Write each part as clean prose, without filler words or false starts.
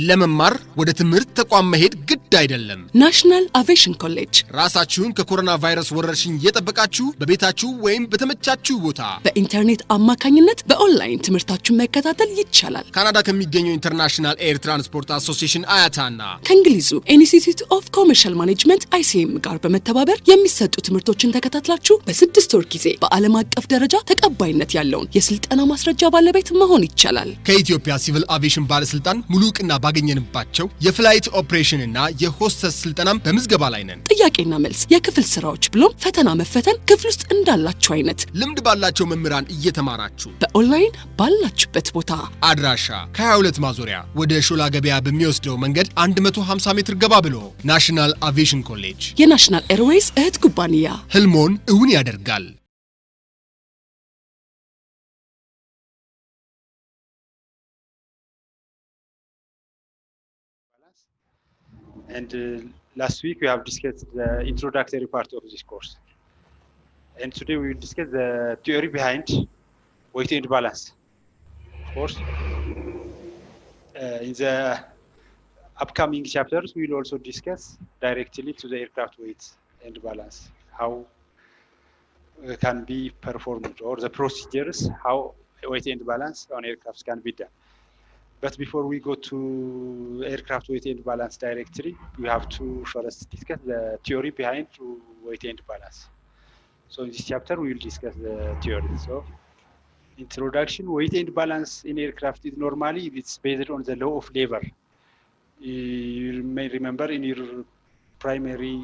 ለመማር ወደ ትምህርት ተቋም መሄድ ግድ አይደለም። ናሽናል አቪዬሽን ኮሌጅ ራሳችሁን ከኮሮና ቫይረስ ወረርሽኝ እየጠበቃችሁ በቤታችሁ ወይም በተመቻችሁ ቦታ በኢንተርኔት አማካኝነት በኦንላይን ትምህርታችሁን መከታተል ይቻላል። ካናዳ ከሚገኘው ኢንተርናሽናል ኤር ትራንስፖርት አሶሲዬሽን አያታና ከእንግሊዙ ኢንስቲትዩት ኦፍ ኮመርሻል ማኔጅመንት ICM ጋር በመተባበር የሚሰጡ ትምህርቶችን ተከታትላችሁ በ6 ወር ጊዜ በዓለም አቀፍ ደረጃ ተቀባይነት ያለውን የስልጠና ማስረጃ ባለቤት መሆን ይቻላል። ከኢትዮጵያ ሲቪል አቪዬሽን ባለስልጣን ሙሉ ዕውቅና ባገኘንባቸው የፍላይት ኦፕሬሽን እና የሆስተስ ስልጠናም በምዝገባ ላይ ነን። ጥያቄና መልስ፣ የክፍል ስራዎች ብሎም ፈተና መፈተን ክፍል ውስጥ እንዳላችሁ አይነት ልምድ ባላቸው መምህራን እየተማራችሁ በኦንላይን ባላችሁበት ቦታ አድራሻ ከ22 ማዞሪያ ወደ ሾላ ገበያ በሚወስደው መንገድ 150 ሜትር ገባ ብሎ ናሽናል አቪዬሽን ኮሌጅ የናሽናል ኤርዌይስ እህት ኩባንያ ህልሞን እውን ያደርጋል። And last week we have discussed the introductory part of this course. And today we will discuss the theory behind weight and balance. Of course, in the upcoming chapters, we will also discuss directly to the aircraft weight and balance, how can be performed, or the procedures, how weight and balance on aircrafts can be done. But before we go to aircraft weight and balance directly, we have to first discuss the theory behind weight and balance. So in this chapter, we will discuss the theory. So introduction, weight and balance in aircraft is normally it's based on the law of labor. You may remember in your primary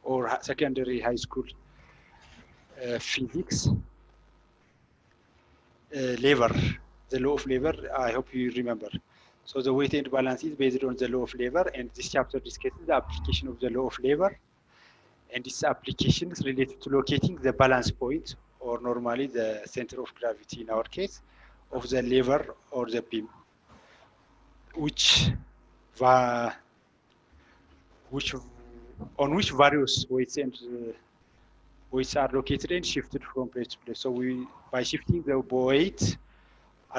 or secondary high school physics, labor. The law of labor, I hope you remember. So the weight and balance is based on the law of labor, and this chapter discusses the application of the law of labor, and this application is related to locating the balance point, or normally the center of gravity in our case, of the lever or the beam, on which various weights and weights are located and shifted from place to place. So by shifting the weight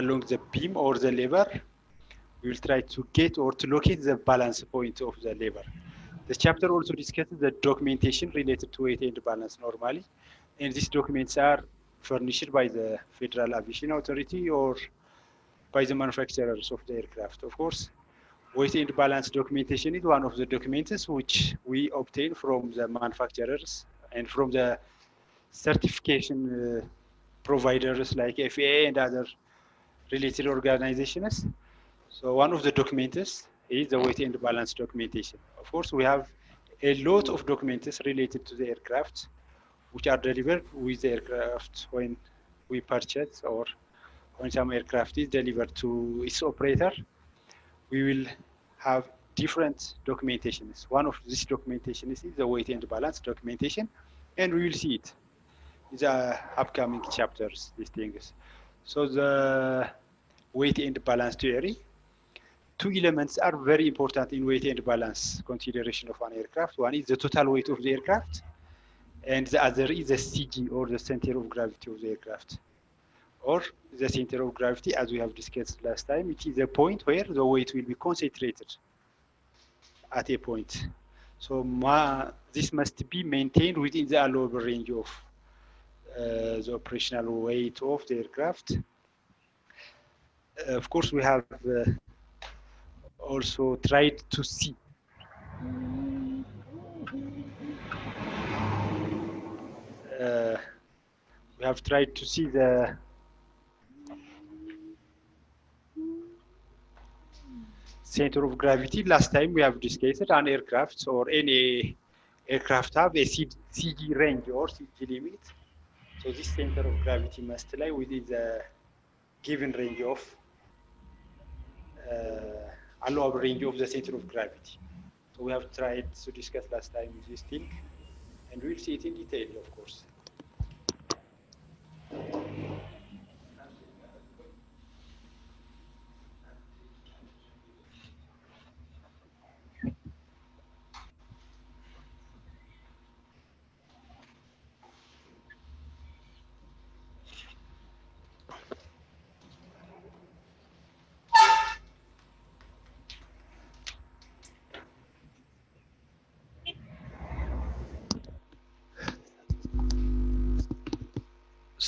along the beam or the lever, we will try to get or to locate the balance point of the lever. The chapter also discusses the documentation related to weight and balance normally, and these documents are furnished by the Federal Aviation Authority or by the manufacturers of the aircraft. Of course, weight and balance documentation is one of the documents which we obtain from the manufacturers and from the certification providers like FAA and other related organizations. So one of the documents is the weight and balance documentation. Of course, we have a lot of documents related to the aircraft, which are delivered with the aircraft when we purchase or when some aircraft is delivered to its operator. We will have different documentations. One of this documentation is the weight and balance documentation, and we will see it in the upcoming chapters, these things. So the weight and balance theory, two elements are very important in weight and balance consideration of an aircraft. One is the total weight of the aircraft, and the other is the CG, or the center of gravity of the aircraft. Or the center of gravity, as we have discussed last time, it is a point where the weight will be concentrated at a point. So this must be maintained within the allowable range of the operational weight of the aircraft. Of course, we have also tried to see the center of gravity. Last time we have discussed an aircraft or any aircraft have a CG range or CG limit. So this center of gravity must lie within the given range of allowable range of the center of gravity. So we have tried to discuss last time this thing, and we'll see it in detail, of course.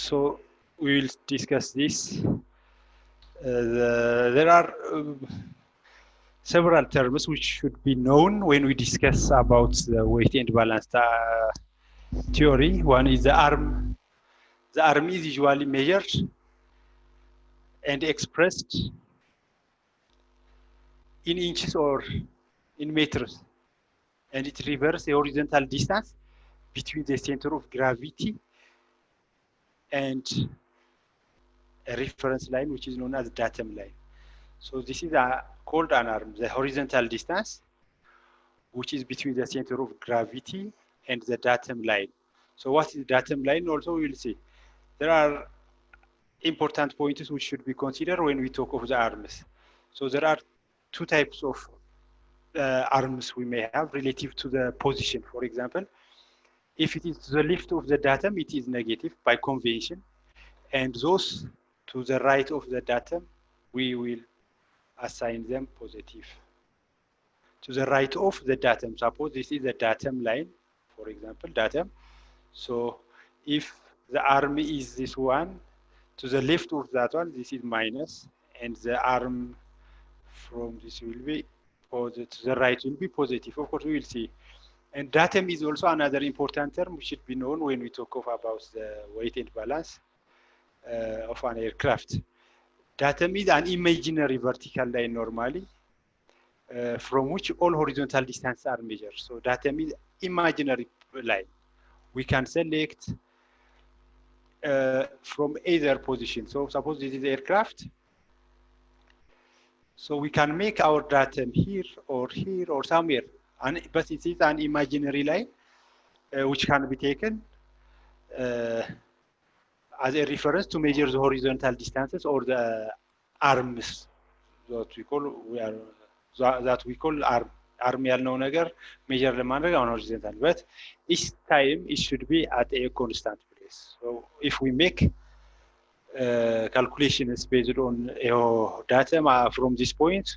So we will discuss this. There are several terms which should be known when we discuss about the weight and balance theory. One is the arm. The arm is usually measured and expressed in inches or in meters, and it refers a horizontal distance between the center of gravity and a reference line, which is known as datum line. So this is called an arm, the horizontal distance, which is between the center of gravity and the datum line. So what is datum line? Also, we will see. There are important points which should be considered when we talk of the arms. So there are two types of arms we may have relative to the position. For example, if it is to the left of the datum, it is negative by convention, and those to the right of the datum, we will assign them positive. To the right of the datum, suppose this is the datum line, for example, datum. So if the arm is this one, to the left of that one, this is minus, and the arm from this will be positive, to the right will be positive. Of course, we will see. And datum is also another important term which should be known when we talk about the weight and balance of an aircraft. Datum is an imaginary vertical line normally, from which all horizontal distances are measured. So datum is imaginary line. We can select from either position. So suppose this is aircraft. So we can make our datum here or somewhere, but it is an imaginary line which can be taken as a reference to measure the horizontal distances or the arms that we call arm ያልነው ነገር measure ለማድረግ on horizontal, but each time it should be at a constant place. So if we make calculations based on data from this point,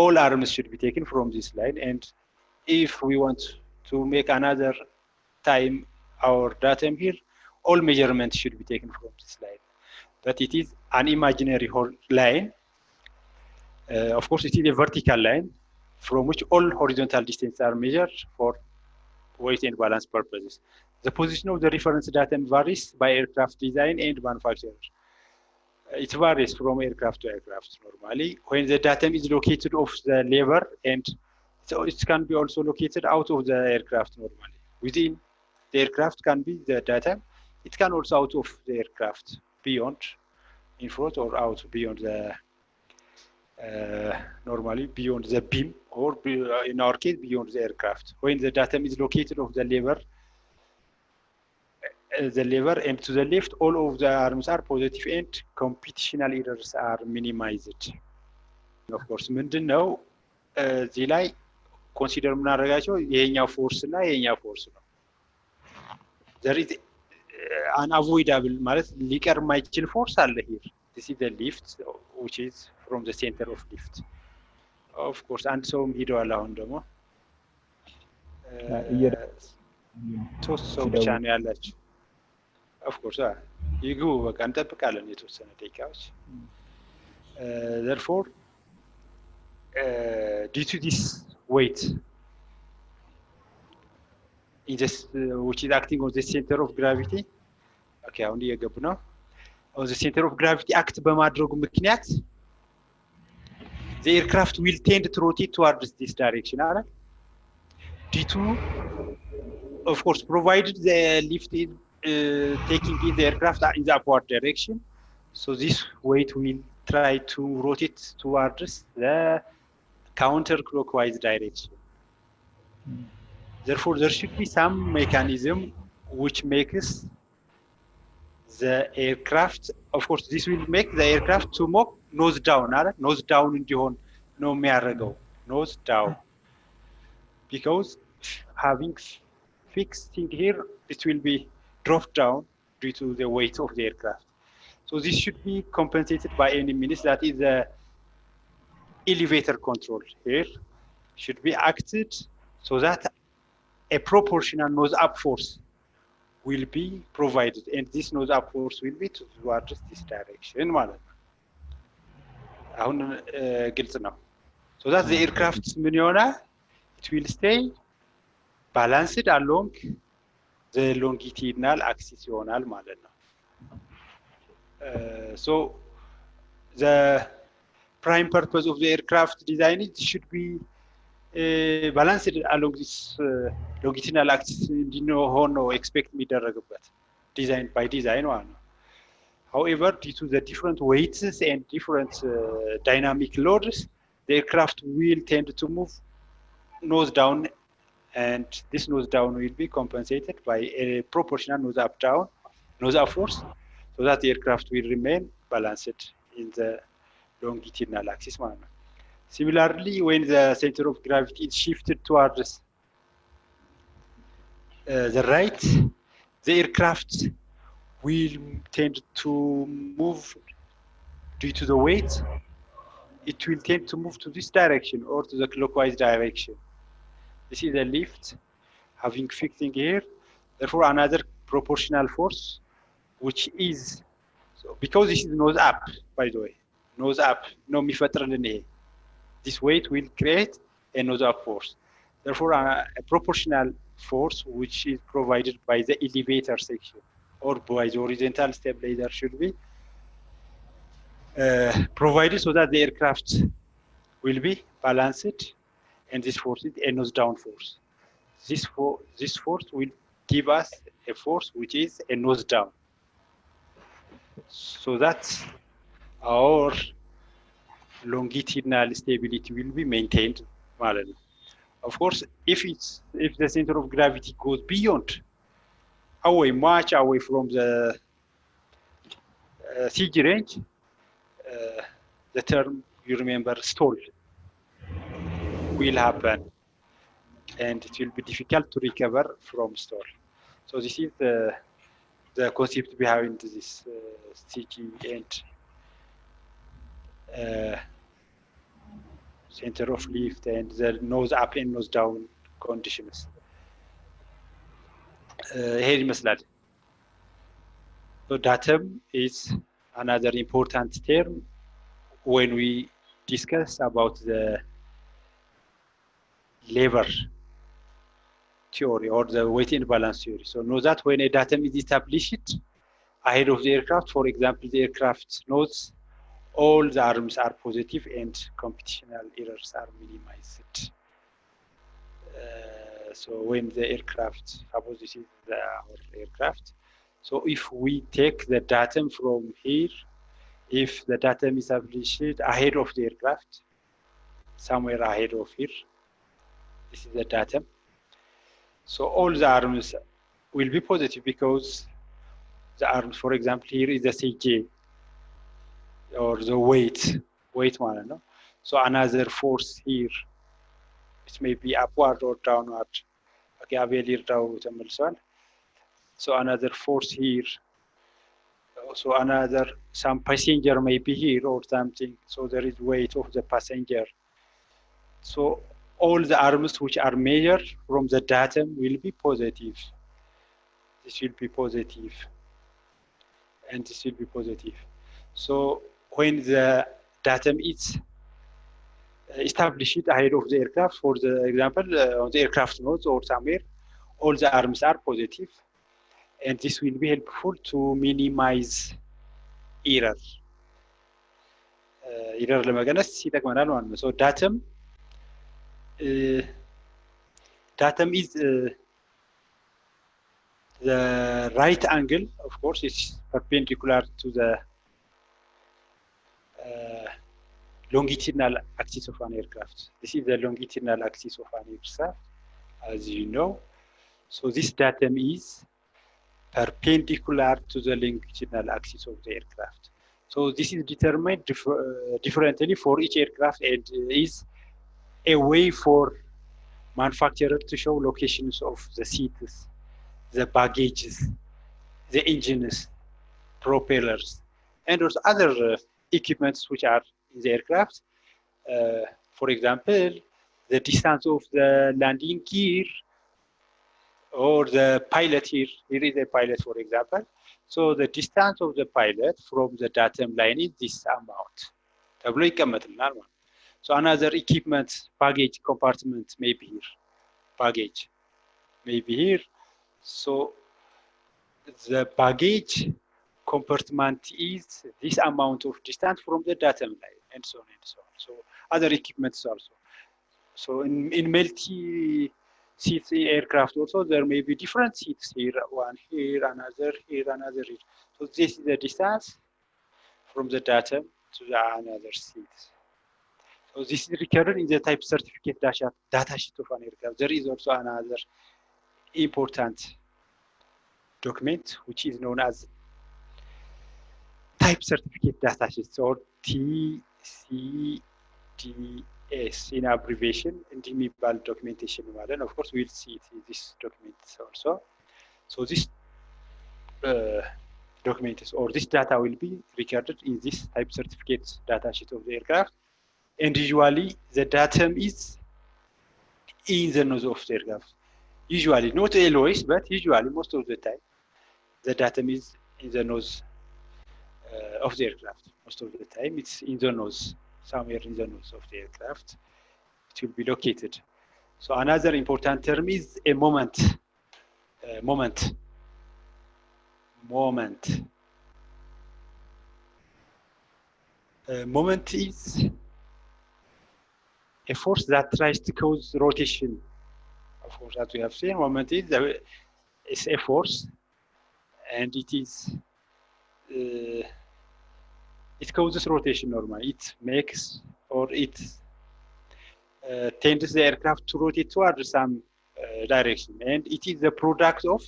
all arms should be taken from this line, and if we want to make another time our datum here, all measurements should be taken from this line. But it is an imaginary line. Of course, it is a vertical line from which all horizontal distances are measured for weight and balance purposes. The position of the reference datum varies by aircraft design and manufacturer. It varies from aircraft to aircraft normally. When the datum is located off the lever, and so it can be also located out of the aircraft normally. Within the aircraft can be the datum. It can also out of the aircraft, beyond, in front or out beyond the normally beyond the beam, or in our case beyond the aircraft. When the datum is located off the lever, and to the left, all of the arms are positive and computational errors are minimized. Of course, ምንድን ነው እዚህ ላይ ኮንሲደር የምናደርጋቸው ይሄኛው ፎርስ እና ይሄኛው ፎርስ ነው። there is unavoidable ማለት ሊቀር የማይችል ፎርስ አለ here. This is the lift, which is from the center of lift. Of course, አንድ ሰውም ሄደዋል። አሁን ደግሞ ሶስት ሰው ብቻ ነው ያላችሁ። Of course, ይግቡ፣ በቃ እንጠብቃለን የተወሰነ ደቂቃዎች። Therefore, due to this weight in this, which is acting on the center of gravity, okay, አሁን እየገቡ ነው። On the center of gravity act በማድረጉ ምክንያት the aircraft will tend to rotate towards this direction. Due to, of course, provided the lift is taking in the aircraft in the upward direction, so this weight will try to rotate towards the counterclockwise direction. Therefore, there should be some mechanism which makes the aircraft, of course, this will make the aircraft to move nose down, nose down እንዲሆን ነው የሚያደርገው, nose down, because having fixed thing here, it will be dropped down due to the weight of the aircraft. So this should be compensated by any means. That is the elevator control here should be acted so that a proportional nose up force will be provided, and this nose up force will be towards this direction ማለት ነው። አሁን ግልጽ ነው። So that the aircraft ምን ይሆናል? It will stay balanced along the longitudinal axis ይሆናል ማለት ነው። So the prime purpose of the aircraft design it should be balanced along this longitudinal axis እንዲሆን ነው expect የሚደረግበት design by design ማለት ነው። However, due to the different weights and different dynamic loads, the aircraft will tend to move nose down, and this nose down will be compensated by a proportional nose up force, so that the aircraft will remain balanced in the longitudinal axis. Similarly, when the center of gravity is shifted towards the right, the aircraft will tend to move due to the weight. It will tend to move to this direction or to the clockwise direction. This is a lift having fixing here. Therefore, another proportional force, which is so because this is nose up, by the way, nose up. No mifatralene. This weight will create a nose up force. Therefore, a proportional force which is provided by the elevator section or by the horizontal stabilizer should be provided so that the aircraft will be balanced, and this force is a nose down force. This force will give us a force which is a nose down, so that our longitudinal stability will be maintained. Of course, if the center of gravity goes beyond much away from the CG range, the term you remember stall will happen, and it will be difficult to recover from stall. So this is the concept behind this CG and center of lift and the nose up and nose down conditions. Here ይመስላል. So datum is another important term when we discuss about the lever theory or the weight and balance theory. So know that when a datum is established ahead of the aircraft, for example, the aircraft knows all the arms are positive and computational errors are minimized. So when the aircraft, suppose this is our aircraft, so if we take the datum from here, if the datum is established ahead of the aircraft, somewhere ahead of here, this is the datum. So all the arms will be positive because the arms, for example, here is the CJ or the weight ማለት ነው. So another force here, it may be upward or downward. Okay, አቤል ይርዳው ተመልሷል. So another force here. So another, some passenger may be here or something. So there is weight of the passenger. So all the arms which are measured from the datum will be positive. This will be positive, and this will be positive. So when the datum is established ahead of the aircraft, for the example, on the aircraft nodes or somewhere, all the arms are positive, and this will be helpful to minimize error. Error ለመቀነስ ይጠቅመናል ማለት ነው. So datum is the right angle, of course, is perpendicular to the longitudinal axis of an aircraft. This is the longitudinal axis of an aircraft, as you know. So this datum is perpendicular to the longitudinal axis of the aircraft. So this is determined differently for each aircraft, and is a way for manufacturer to show locations of the seats, the baggages, the engines, propellers, and also other equipments which are in the aircraft. For example, the distance of the landing gear or the pilot here is a pilot, for example. So the distance of the pilot from the datum line is this amount. ተብሎ ይቀመጥልናል ማለት ነው። So another equipment baggage compartment may be here. Baggage may be here. So the baggage compartment is this amount of distance from the datum line, and so on and so on. So other equipments also. So in multi-seat aircraft also there may be different seats here, one here, another here, another here. So this is the distance from the datum to the another seat. So this is recorded in the type certificate data sheet of an aircraft. There is also another important document which is known as type certificate data sheet, or TCDS in abbreviation, individual documentation. And of course, we'll see it in this document also. So this document or this data will be recorded in this type certificate data sheet of the aircraft. And usually the datum is in the nose of the aircraft. Usually, not always, but usually most of the time, the datum is in the nose of the aircraft. Most of the time, it's in the nose, somewhere in the nose of the aircraft. It will be located. So another important term is a moment. Moment. Moment is a force that tries to cause rotation. Of course, as we have seen, moment is a force, and it is it causes rotation normally. It makes or it tends the aircraft to rotate towards some direction, and it is the product of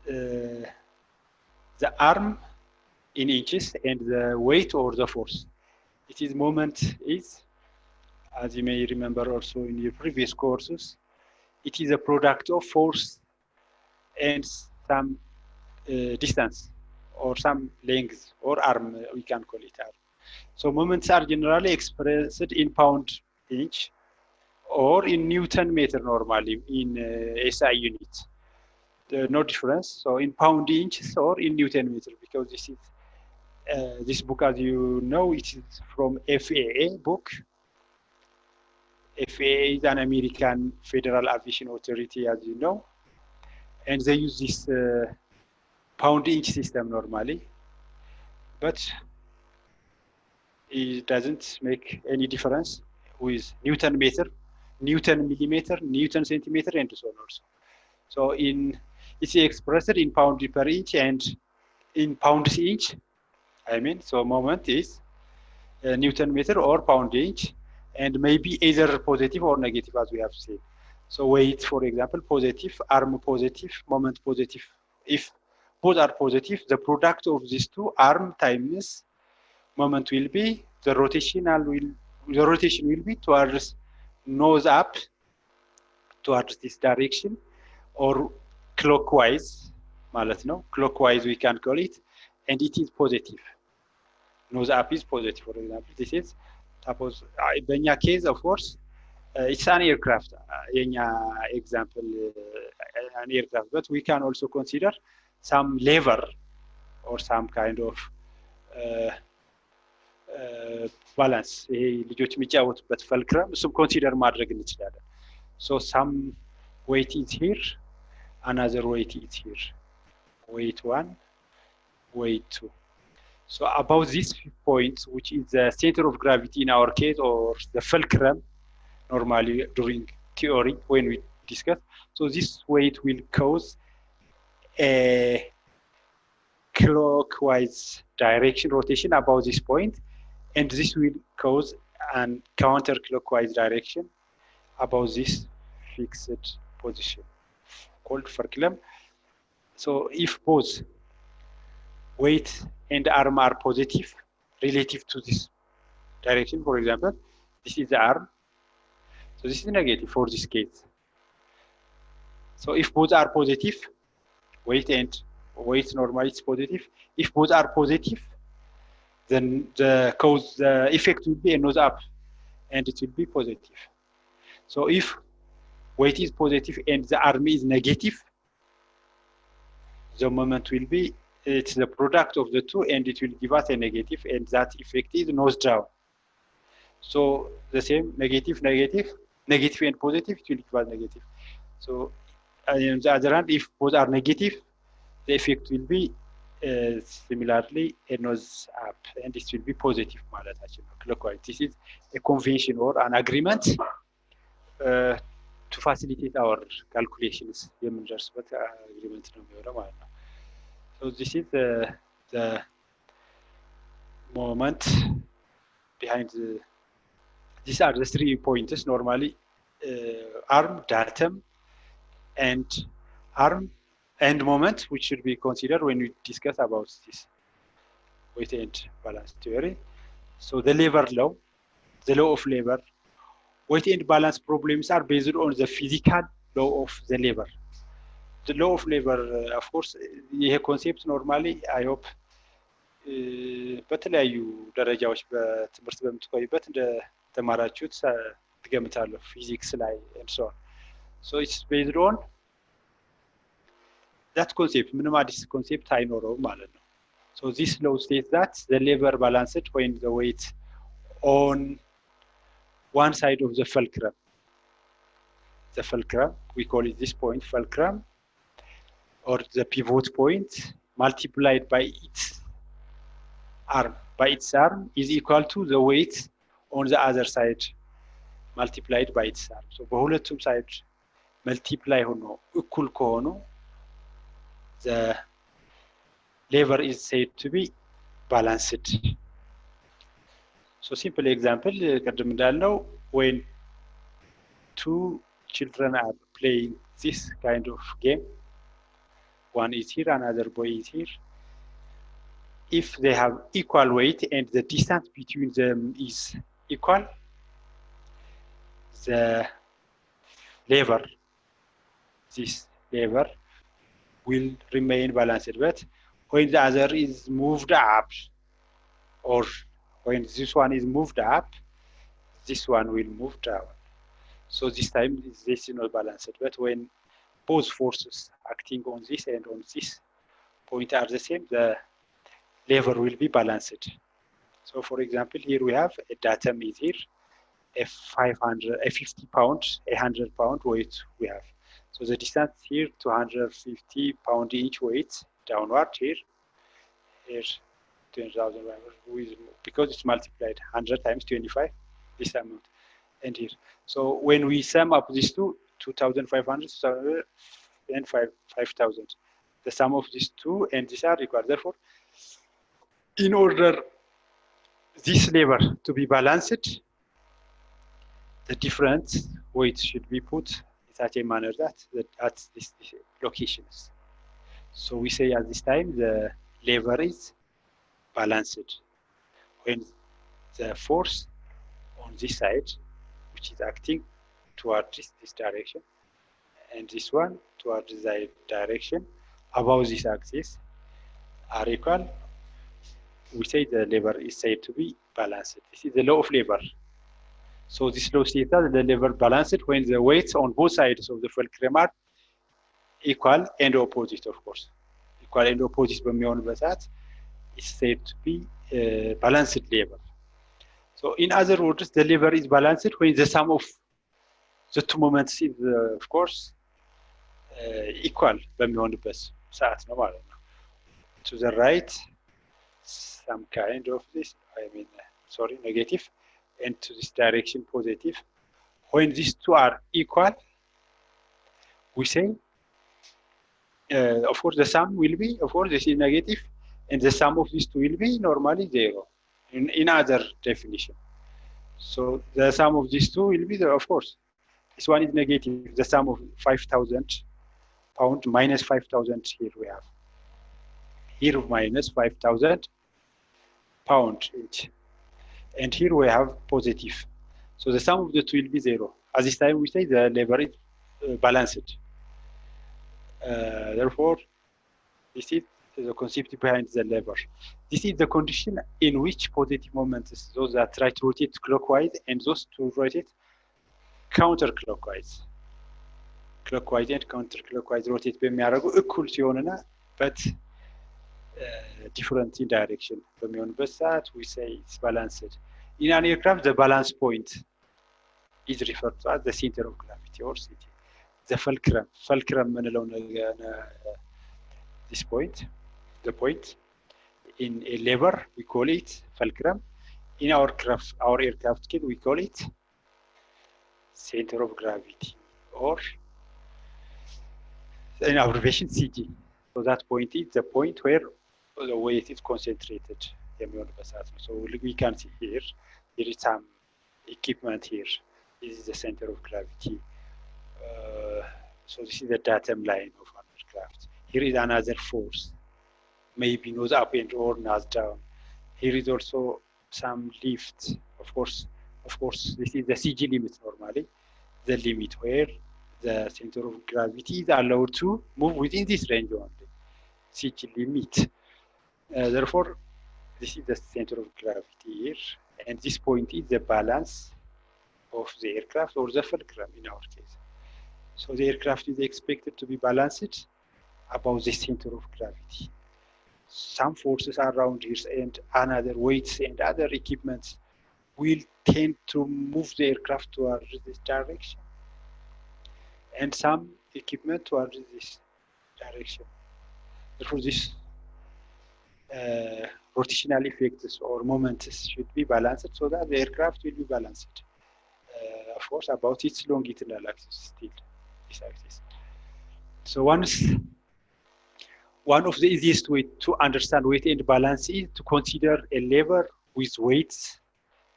the arm in inches and the weight or the force. It is moment is, as you may remember also in your previous courses, it is a product of force and some distance or some length or arm, we can call it arm. So moments are generally expressed in pound inch or in Newton meter normally in SI unit. No difference. So in pound inches or in Newton meter, because this is this book, as you know, it is from FAA book. FAA is an American Federal Aviation Authority, as you know, and they use this pound inch system normally, but it doesn't make any difference with Newton meter, Newton millimeter, Newton centimeter, and so on also. So it's expressed in pound per inch and in pounds inch. I mean, so moment is Newton meter or pound inch, and maybe either positive or negative, as we have seen. So weight, for example, positive, arm positive, moment positive. If both are positive, the product of these two, arm times moment, will be the rotation will be towards nose up, towards this direction, or clockwise, ማለት ነው. Clockwise we can call it, and it is positive. Nose up is positive, for example. This is suppose በእኛ case, of course, it's an aircraft. የኛ example, an aircraft, but we can also consider some lever or some kind of balance. ይሄ ልጆች የሚጫወቱበት ፈልክረም እሱም ኮንሲደር ማድረግ እንችላለን። So some weight is here, another weight is here. Weight 1, weight 2. So about these points, which is the center of gravity in our case, or the fulcrum, normally during theory when we discuss. So this weight will cause a clockwise direction rotation about this point, and this will cause an counterclockwise direction about this fixed position called fulcrum. So if both weight and arm are positive relative to this direction, for example, this is the arm, so this is negative for this case. So if both are positive, weight normally is positive. If both are positive, then the effect will be a nose up, and it will be positive. So if weight is positive and the arm is negative, the moment will be, it's the product of the two and it will give us a negative, and that effect is nose down. So the same negative, negative, negative and positive, it will give us negative. So on the other hand, if both are negative, the effect will be similarly a nose up, and it will be positive ማለታችን ነው clockwise. This is a convention or an agreement to facilitate our calculations የምንደርስበት agreement ነው የሚሆነው ማለት ነው። So this is the moment behind these are the 3 points normally, arm, datum, and arm and moment, which should be considered when we discuss about this weight and balance theory. So the lever law, the law of lever, weight and balance problems are based on the physical law of the lever. The law of lever, of course, ይሄ ኮንሴፕት ኖርማሊ አይ ሆፕ በተለያዩ ደረጃዎች በትምህርት በምትቆይበት እንደ ተማራችሁት ትገምታለሁ ፊዚክስ ላይ and so on. So it's based on that concept, ምንም አዲስ ኮንሴፕት አይኖረውም ማለት ነው። So this law states that the lever balanced when the weight on one side of the fulcrum. The fulcrum, we call it this point fulcrum, or the pivot point, multiplied by its arm, is equal to the weight on the other side multiplied by its arm. So በሁለቱም ሳይድ multiply ሆኖ እኩል ከሆኑ the lever is said to be balanced. So simple example, ቅድም እንዳልነው when 2 children are playing this kind of game, one is here, another boy is here. If they have equal weight and the distance between them is equal, the lever, this lever will remain balanced. But when the other is moved up, or when this one is moved up, this one will move down. So this time this is not balanced. But when both forces acting on this and on this point are the same, the lever will be balanced. So for example, here we have a datum is here, a 50 pound, 100 pound weight we have. So the distance here 250 pound each weight downward here 10,000 because it's multiplied 100 times 25 this amount, and here. So when we sum up these two, 2,500 and 5,000, the sum of these two and these are equal. Therefore, in order this lever to be balanced, the different weights should be put in such a manner that at these locations. So we say at this time the lever is balanced when the force on this side, which is acting towards this direction, and this one towards the direction above this axis are equal, we say the lever is said to be balanced. This is the law of lever. So this law states that the lever balanced when the weights on both sides of the fulcrum are equal and opposite, of course. Equal and opposite በሚሆንበት ሰዓት is said to be balanced lever. So in other words, the lever is balanced when the sum of the two moments is, of course, equal በሚሆንበት ሰዓት ነው ማለት ነው። To the right, some kind of this, negative, and to this direction positive. When these two are equal, we say, of course, the sum will be, of course, this is negative, and the sum of these two will be normally 0 in other definition. So the sum of these two will be, of course, this one is negative, the sum of 5,000 pound minus 5,000 here we have. Here minus 5,000 pound each. And here we have positive. So the sum of the two will be 0. At this time we say the lever is balanced. Therefore, this is the concept behind the lever. This is the condition in which positive moments, those that try to rotate clockwise and those to rotate counterclockwise. clockwise and counterclockwise rotate በሚያደርጉ እኩል ሲሆንና but different in direction በሚሆንበት ሰዓት we say it's balanced. In an aircraft the balance point is referred to as the center of gravity or CG. The fulcrum ምንለው this point, the point in a lever we call it fulcrum. In our aircraft kit we call it center of gravity or in abbreviation CG. So that point is the point where the weight is concentrated. So we can see here is some equipment here. This is the center of gravity. So this is the datum line of an aircraft. Here is another force, maybe nose up and or nose down. Here is also some lift. Of course, this is the CG limit normally, the limit where the center of gravity is allowed to move within this range only. CG limit. Therefore, this is the center of gravity here, and this point is the balance of the aircraft or the fulcrum in our case. So the aircraft is expected to be balanced above the center of gravity. Some forces around here and another weights and other equipments will tend to move the aircraft towards this direction, and some equipment towards this direction. Therefore, this rotational effects or moments should be balanced so that the aircraft will be balanced. Of course, about its longitudinal axis still, this axis. So one of the easiest way to understand weight and balance is to consider a lever with weights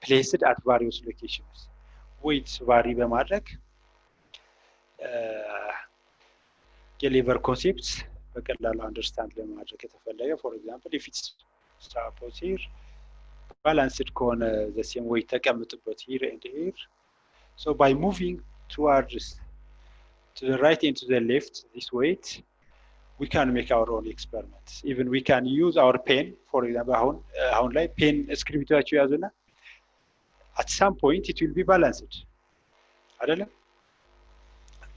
placed at various locations. Weights vary በማድረግ የሌቨር ኮንሴፕትስ በቀላሉ አንደርስታንድ ለማድረግ ከተፈለገ for example if it's suppose here balanced ከሆነ the same weight ተቀምጥበት here and here. So by moving towards to the right and to the left this weight we can make our own experiments. Even we can use our pen, for example, አሁን ላይ ፔን እስክሪብቶአችሁ ያዙና at some point it will be balanced. አይደለም?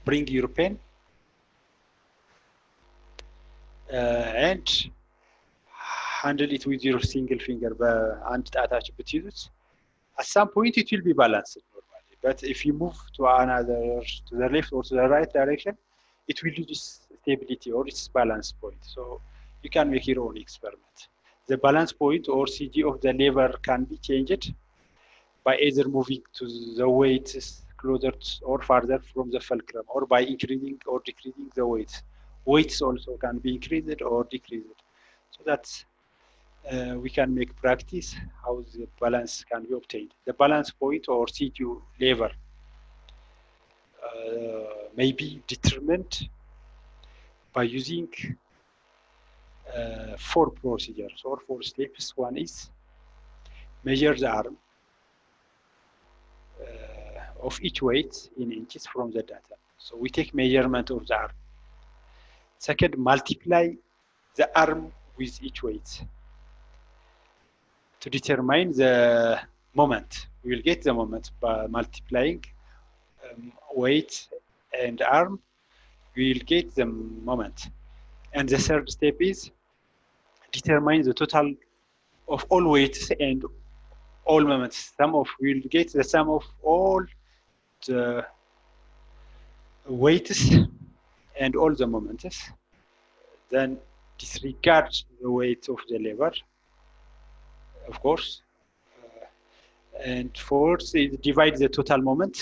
Bring your pen and handle it with your single finger በአንድ ጣታችሁ ብትይዙት at some point it will be balanced normally. But if you move to the left or to the right direction, it will lose stability or its balance point. So you can make your own experiment. The balance point or CG of the lever can be changed by either moving to the weight closer or farther from the fulcrum, or by increasing or decreasing the weight. Weights also can be increased or decreased. So that's we can make practice how the balance can be obtained. The balance point or CG lever may be determined by using 4 procedures or 4 steps. One is measure the arm of each weight in inches from the data. So we take measurement of the arm. Second, multiply the arm with each weight to determine the moment. We will get the moment by multiplying weight and arm. We will get the moment. And the third step is determine the total of all weights and all moments. We will get the sum of all the weights and all the moments. Then disregard the weight of the lever, of course. And fourth is divide the total moment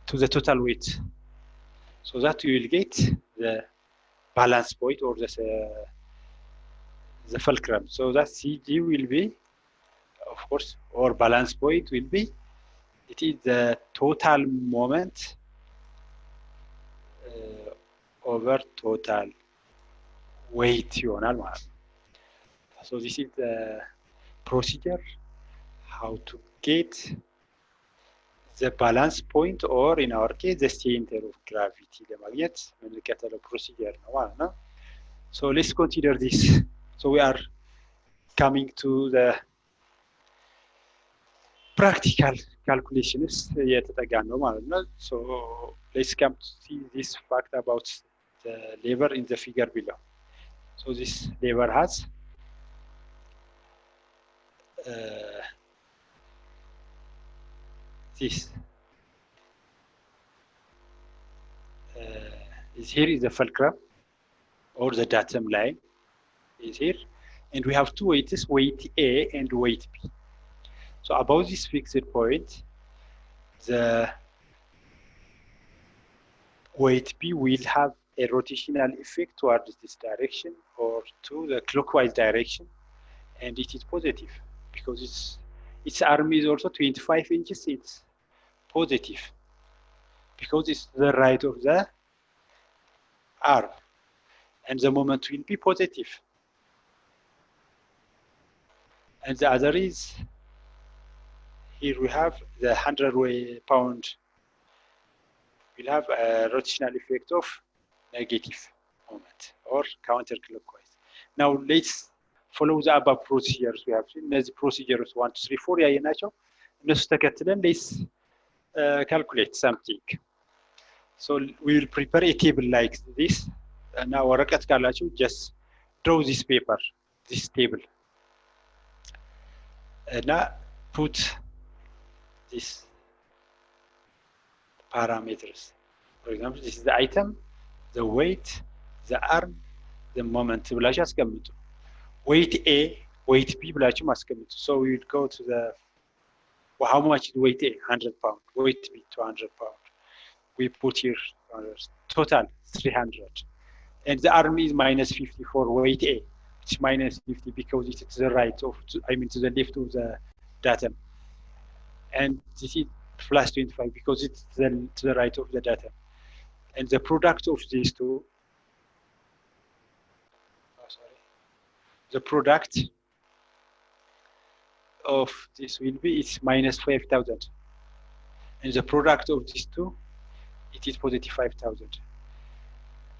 to the total weight, so that you will get the balance point or the fulcrum. So that CG will be, of course, or balance point will be, it is the total moment over total weight ይሆናል ማለት ነው። So this is the procedure how to get the balance point, or in our case the center of gravity ለማግኘት የምንከተለው procedure ነው ማለት ነው። So let's consider this. So we are coming to the practical calculations የተጠጋን ነው ማለት ነው። So let's come to see this fact about the labor in the figure below. So this labor has this is here is the fulcrum or the datum line is here, and we have two weights, weight A and weight B. So above this fixed point, the weight B will have a rotational effect towards this direction or to the clockwise direction, and it is positive because its arm is also 25 inches. It's positive because it's the right of the arm, and the moment will be positive. And the other is here we have the 100-pound will have a rotational effect of negative moment or counterclockwise. Now let's follow the above procedures we have seen. እነዚህ procedures 1 2 3 4 ያየናቸው እነሱ ተከትለን let's calculate something. So we will prepare a table like this. እና ወረቀት ካላችሁ just draw this paper, this table. And now put this parameters. For example, this is the item, the weight, the arm, the moment ብላችሁ አስቀምጡ። Weight A, weight B ብላችሁ አስቀምጡ. So we will go to the how much is weight A? 100 pound. Weight B 200 pound. We put here total 300. And the arm is minus 50 for weight A. It's minus 50 because it's to the right of, to the left of the datum. And this is plus 25 because it's to the right of the datum. And the product of these two, the product of this will be, it's minus 5,000. And the product of these two, it is positive 5,000.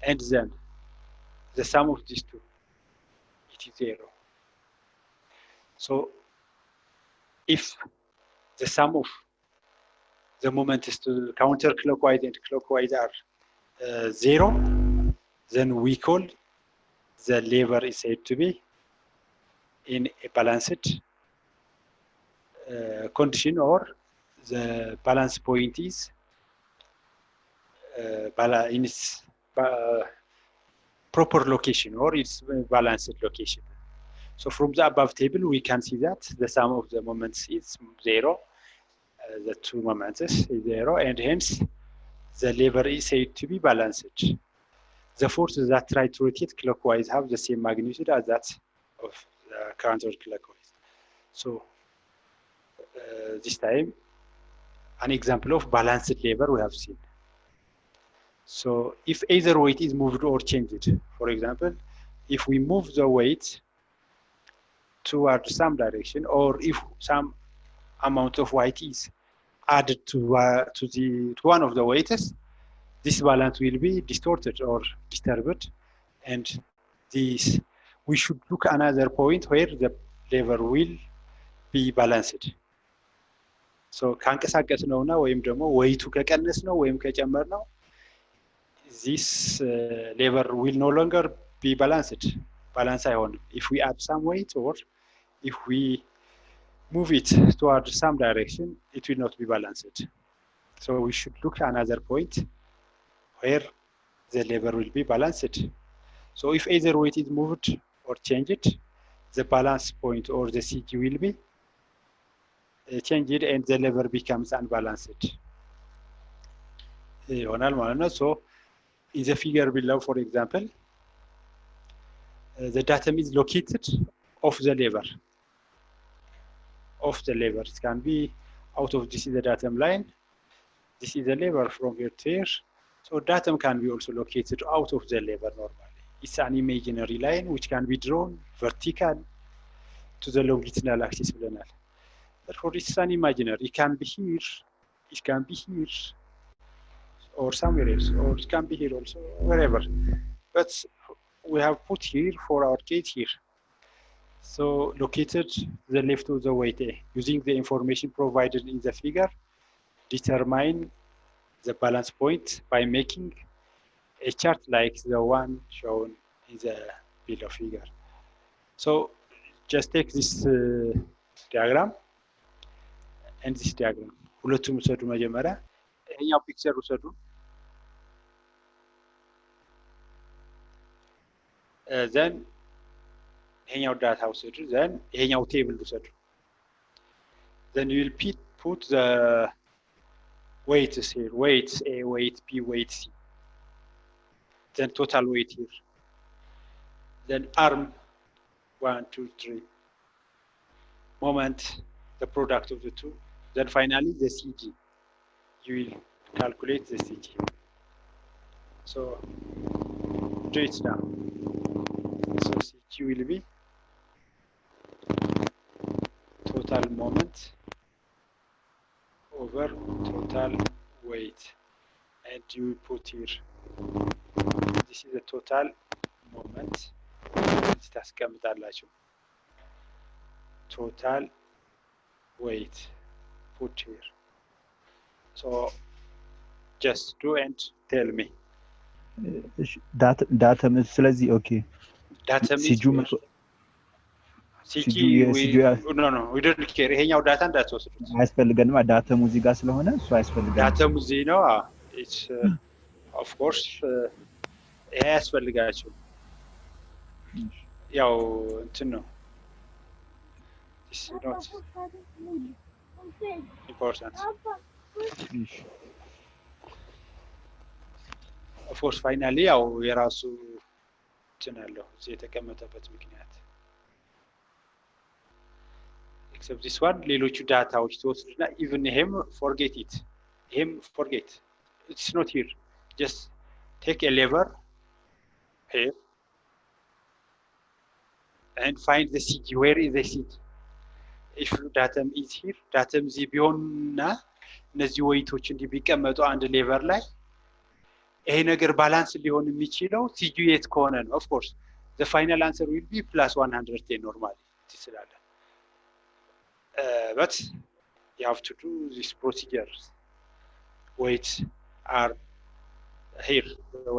And then the sum of these two, it is 0. So if the sum of the moment is to counterclockwise and clockwise are 0, then we call the lever is said to be in a balanced condition, or the balance point is in its proper location or its balanced location. So from the above table, we can see that the sum of the moments is 0. The two moments is 0, and hence the lever is said to be balanced. The forces that try to rotate clockwise have the same magnitude as that of the counterclockwise. So this time, an example of balanced lever we have seen. So if either weight is moved or changed, for example, if we move the weight towards some direction, or if some amount of weight is added to one of the weights, this balance will be distorted or disturbed, and this we should look another point where the lever will be balanced. So ካንቀሳቀስ ነውና ወይም ደግሞ weight ከቀነስ ነው ወይም ከጨመር ነው, this lever will no longer be balanced. Balance አይሆንም. If we add some weight or if we move it towards some direction, it will not be balanced. So we should look another point where the lever will be balanced. So if either weight is moved or changed, the balance point or the CG will be changed and the lever becomes unbalanced. So in the figure below, for example, the datum is located off the lever. Off the lever. It can be out of, this is the datum line. This is the lever from here to here. So datum can be also located out of the lever normally. It's an imaginary line which can be drawn vertical to the longitudinal axis. Therefore, it's an imaginary. It can be here, it can be here, or somewhere else, or it can be here also, wherever. But we have put here for our case here. So located to the left of the weight A. Using the information provided in the figure, determine the balance point by making a chart like the one shown in the below figure. So just take this diagram and this diagram. ሁለቱም ውሰዱ መጀመሪያ ይሄኛው ፒክቸር ውሰዱ then ይሄኛው ዳታ ውሰዱ then ይሄኛው ቴብል ውሰዱ then you will put the weights here weights A weight B weight C then total weight here then arm 1 2 3 moment the product of the two then finally the CG you will calculate the CG so do it now so CG will be total moment over total weight and you put here this is the total moment ታስቀምጣላችሁ total weight put here so just do and tell me datum ስለዚህ ኦኬ datum CG no we don't care ይሄኛው ዳታ እንዳትወስዱት አያስፈልገንም ዳተሙ እዚህ ጋር ስለሆነ እሱ አያስፈልገንም ዳተሙ እዚህ ነው it's of course ይሄ ያስፈልጋችሁ ያው እንትን ነው this is not important of course finally ያው የራሱ እንትን አለው እዚህ የተቀመጠበት ምክንያት except this one ሌሎቹ ዳታዎች ተወስዱና even him forget it's not here just take a lever here and find the CG where is the CG if datum is here datum ዚ ቢሆንና እነዚህ weighቶች እንዲህ ቢቀመጡ አንድ ሌቨር ላይ ይሄ ነገር ባላንስ ሊሆን የሚችለው CG የት ከሆነ ነው of course the final answer will be plus 110 normally ትስላለ but you have to do this procedure weights are here the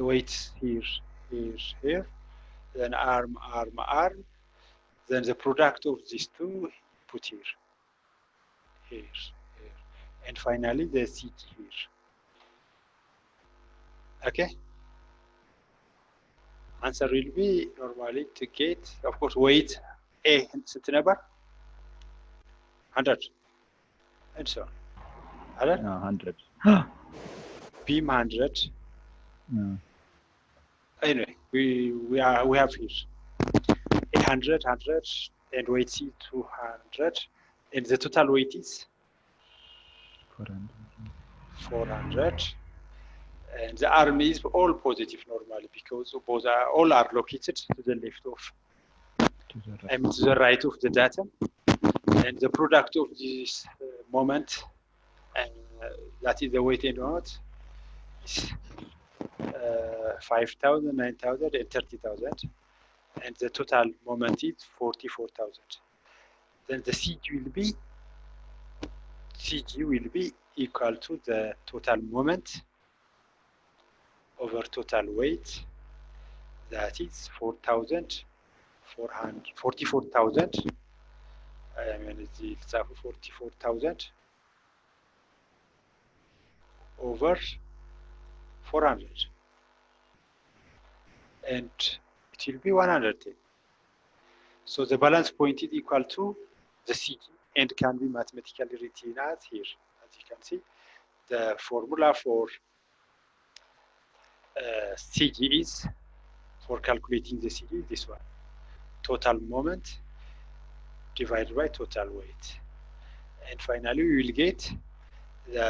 weights here then arm then the product of these two put here and finally the CG here okay answer will be normally to get of course weight A ስንት ነበር 100 and so on 100 beam 100 anyway we have here 100 and weight C 200 and the total weight is 400 and the arm is all positive normally because both all are located to the left of to the right of the datum and the product of this moment that is the weight and not is 5,000 9,000 and 30,000 and the total moment is 44,000 then the CG will be equal to the total moment over total weight that is 44,000 I mean it's 44,000 over 400 and it will be 110 so the balance point is equal to the CG and can be mathematically written as here as you can see the formula for CG is for calculating the CG this one total moment divided by total weight and finally we will get the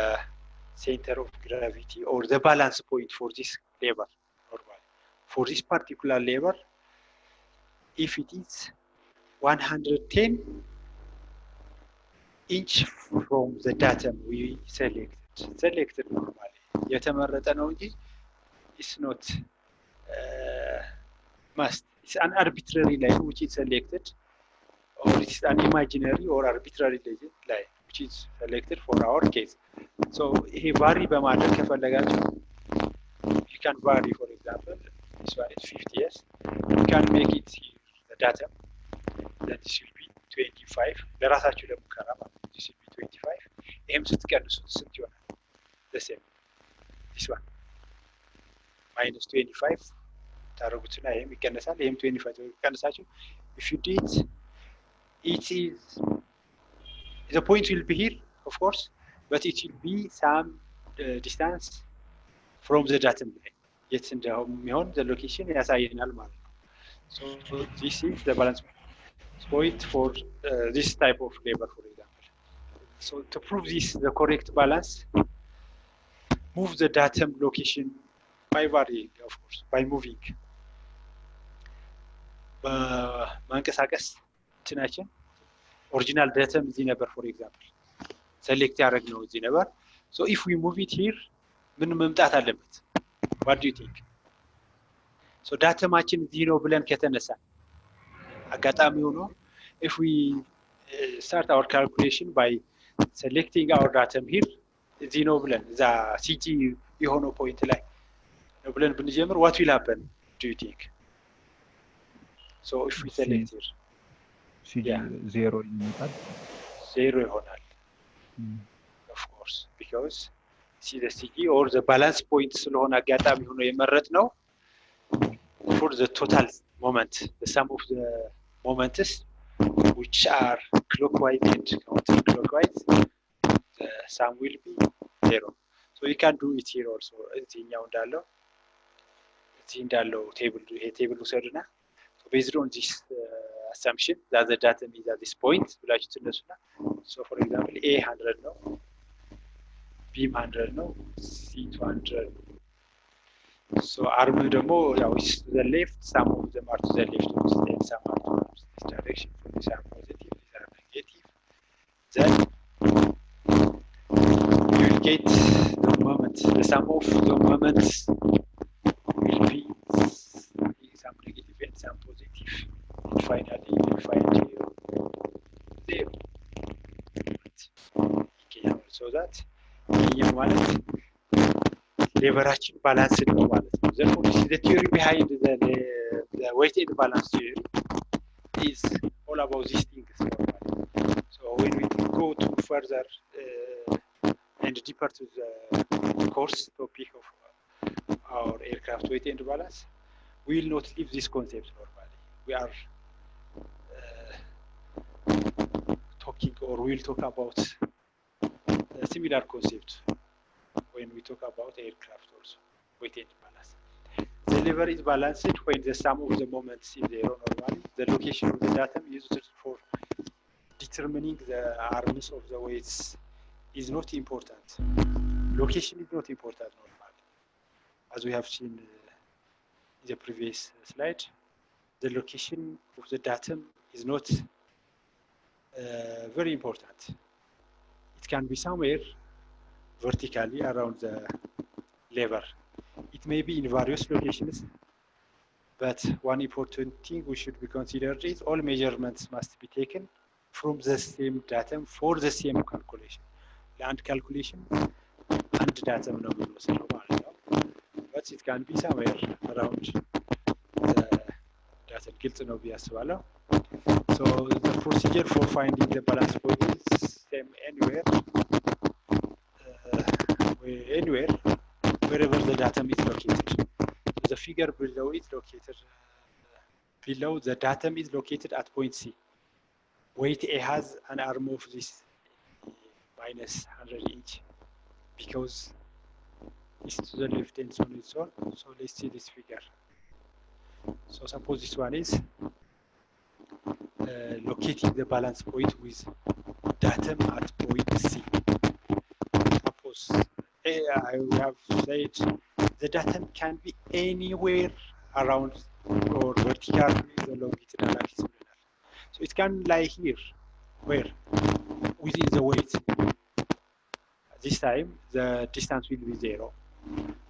center of gravity or the balance point for this lever normally for this particular lever if it is 110 inch from the datum we selected normally የተመረጠ ነው እንጂ it's not must. It's an arbitrary line which is selected, or it's an imaginary or arbitrary line which is selected for our case. So he vary በማድረግ ከፈለጋችሁ you can vary, for example, this one is 50 years. You can make it here, the datum, that this will be 25. ለራሳችሁ ለሙከራ ማለት ነው. This will be 25. ይሄም ስትቀንሱት ስንት ይሆናል? The same. This one minus 25 ታደርጉትና ይሄም ይቀነሳል። ይሄም 25 ይቀነሳችሁ. If you do it, it is the point will be here, of course, but it will be some distance from the datum line. Yet in the location ያሳየናል ማለት ነው. So this is the balance point for this type of labor, for example. So to prove this, the correct balance, move the datum location by varying, of course, by moving. በማንቀሳቀስ እንትናችን ኦሪጂናል datum እዚህ ነበር, for example, select ያደረግነው እዚህ ነበር. So if we move it here, ምን መምጣት አለበት? What do you think? So ዳተማችን እዚህ ነው ብለን ከተነሳ አጋጣሚ ሆኖ if we start our calculation by selecting our datum here, እዚህ ነው ብለን እዛ CG የሆነው ፖይንት ላይ ነው ብለን ብንጀምር what will happen, do you think? So if we select here CG 0 ይመጣል። 0 ይሆናል. Of course, because see the CG or the balance point ስለሆነ አጋጣሚ ሆኖ የመረጥ ነው for the total moment, the sum of the moments which are clockwise and counterclockwise, the sum will be 0. So you can do it here also. እዚህኛው እንዳለው table, ይሄ table ውሰዱና so based on this assumption that the datum is at this point ብላችሁ ትነሱና so for example A 100 ነው, B 100 ነው, C 200 ነው. So arm ደግሞ ያው is to the left, some of them are to the left, and some are to this direction. So these are positive, these are negative. Then you will get the moment. The sum of the moments will be some negative and some positive. And finally you will find 0. Okay, so that ይሄ ማለት ሌቨራችን ባላንስድ ነው ማለት ነው. Therefore, the theory behind the weighted balance theory is all about these things. So when we go to further and deeper to the course topic of our aircraft weighted balance, we will not leave this concept normally. We are talking, or we will talk about a similar concept when we talk about aircraft also, weighted balance. The lever is balanced when the sum of the moments is 0 normally. The location of the datum used for determining the arms of the weights is not important. Location is not important normally. As we have seen in the previous slide, the location of the datum is not very important. It can be somewhere vertically around the lever. It may be in various locations, but one important thing we should be considered is all measurements must be taken from the same datum for the same calculation. Land calculation and datum ነው የሚወስደው ማለት ነው. But it can be somewhere around the datum. ግልጽ ነው ብዬ አስባለሁ. So the procedure for finding the balance point is same anywhere, wherever the datum is located. So the figure below is located below the datum is located at point C. Weight A has an arm of this minus 100 inch because it's to the left and so on and so on. So let's see this figure. So suppose this one is locating the balance point with datum at point C. Suppose I have said the datum can be anywhere around or vertically the longitudinal axis. So it can lie here, where? Within the weight. This time the distance will be 0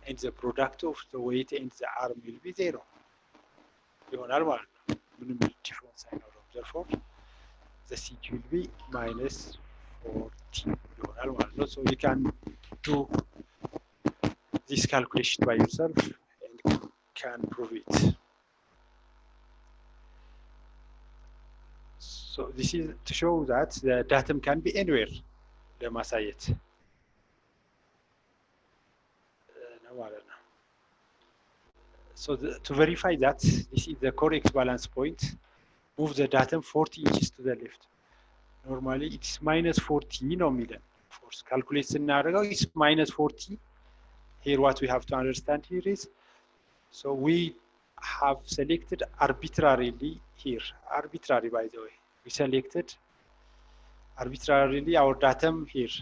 and the product of the weight and the arm will be 0. ይሆናል ማለት ነው። ምንም ዲፍረንስ አይኖረውም። therefore the CG will be minus 40 ይሆናል ማለት ነው። so you can do this calculation by yourself and can prove it. So this is to show that the datum can be anywhere ለማሳየት ነው ማለት ነው። So to verify that this is the correct balance point, move the datum 40 inches to the left. Normally it's minus 40 ነው የሚለን force calculate ስናደርገው it's minus 40. Here what we have to understand here is, so we have selected arbitrarily here, arbitrary by the way, we selected arbitrarily our datum here,